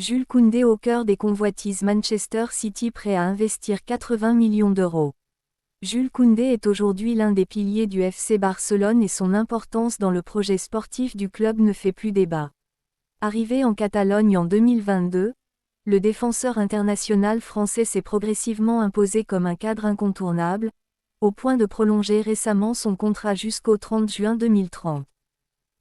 Jules Koundé au cœur des convoitises Manchester City prêt à investir 80 millions d'euros. Jules Koundé est aujourd'hui l'un des piliers du FC Barcelone et son importance dans le projet sportif du club ne fait plus débat. Arrivé en Catalogne en 2022, le défenseur international français s'est progressivement imposé comme un cadre incontournable, au point de prolonger récemment son contrat jusqu'au 30 juin 2030.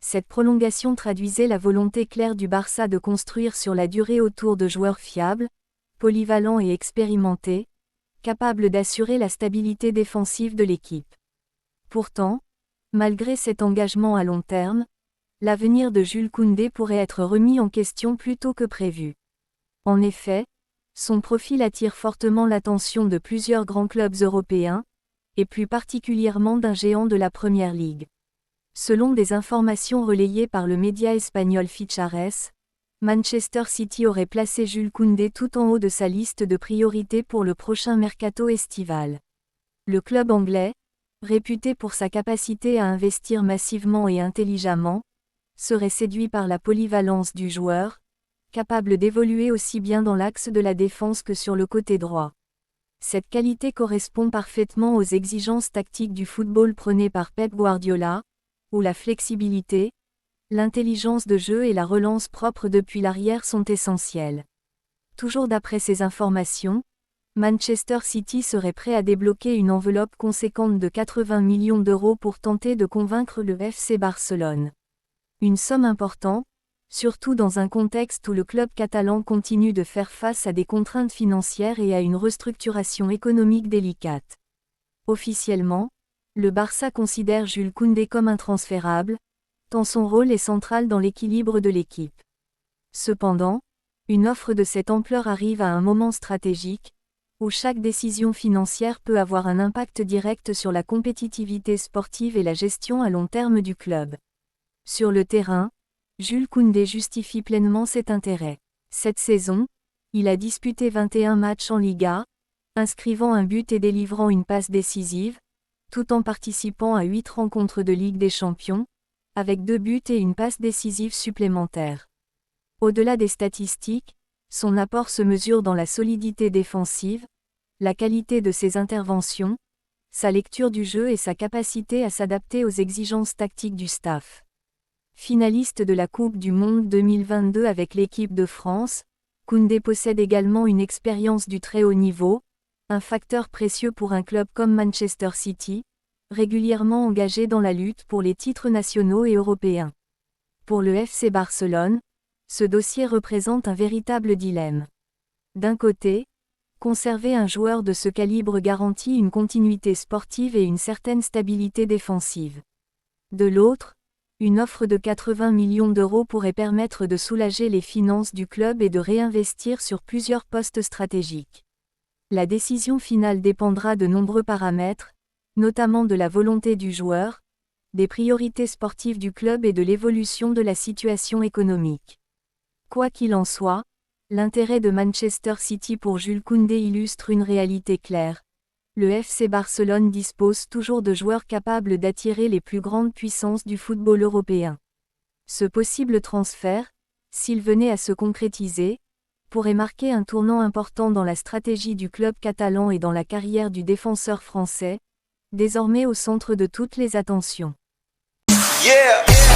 Cette prolongation traduisait la volonté claire du Barça de construire sur la durée autour de joueurs fiables, polyvalents et expérimentés, capables d'assurer la stabilité défensive de l'équipe. Pourtant, malgré cet engagement à long terme, l'avenir de Jules Koundé pourrait être remis en question plus tôt que prévu. En effet, son profil attire fortement l'attention de plusieurs grands clubs européens, et plus particulièrement d'un géant de la Première Ligue. Selon des informations relayées par le média espagnol Fichares, Manchester City aurait placé Jules Koundé tout en haut de sa liste de priorités pour le prochain mercato estival. Le club anglais, réputé pour sa capacité à investir massivement et intelligemment, serait séduit par la polyvalence du joueur, capable d'évoluer aussi bien dans l'axe de la défense que sur le côté droit. Cette qualité correspond parfaitement aux exigences tactiques du football prôné par Pep Guardiola, où la flexibilité, l'intelligence de jeu et la relance propre depuis l'arrière sont essentielles. Toujours d'après ces informations, Manchester City serait prêt à débloquer une enveloppe conséquente de 80 millions d'euros pour tenter de convaincre le FC Barcelone. Une somme importante, surtout dans un contexte où le club catalan continue de faire face à des contraintes financières et à une restructuration économique délicate. Officiellement, le Barça considère Jules Koundé comme intransférable, tant son rôle est central dans l'équilibre de l'équipe. Cependant, une offre de cette ampleur arrive à un moment stratégique, où chaque décision financière peut avoir un impact direct sur la compétitivité sportive et la gestion à long terme du club. Sur le terrain, Jules Koundé justifie pleinement cet intérêt. Cette saison, il a disputé 21 matchs en Liga, inscrivant un but et délivrant une passe décisive, tout en participant à 8 rencontres de Ligue des Champions, avec 2 buts et une passe décisive supplémentaire. Au-delà des statistiques, son apport se mesure dans la solidité défensive, la qualité de ses interventions, sa lecture du jeu et sa capacité à s'adapter aux exigences tactiques du staff. Finaliste de la Coupe du Monde 2022 avec l'équipe de France, Koundé possède également une expérience du très haut niveau, un facteur précieux pour un club comme Manchester City, régulièrement engagé dans la lutte pour les titres nationaux et européens. Pour le FC Barcelone, ce dossier représente un véritable dilemme. D'un côté, conserver un joueur de ce calibre garantit une continuité sportive et une certaine stabilité défensive. De l'autre, une offre de 80 millions d'euros pourrait permettre de soulager les finances du club et de réinvestir sur plusieurs postes stratégiques. La décision finale dépendra de nombreux paramètres, notamment de la volonté du joueur, des priorités sportives du club et de l'évolution de la situation économique. Quoi qu'il en soit, l'intérêt de Manchester City pour Jules Koundé illustre une réalité claire. Le FC Barcelone dispose toujours de joueurs capables d'attirer les plus grandes puissances du football européen. Ce possible transfert, s'il venait à se concrétiser, pourrait marquer un tournant important dans la stratégie du club catalan et dans la carrière du défenseur français, désormais au centre de toutes les attentions. Yeah.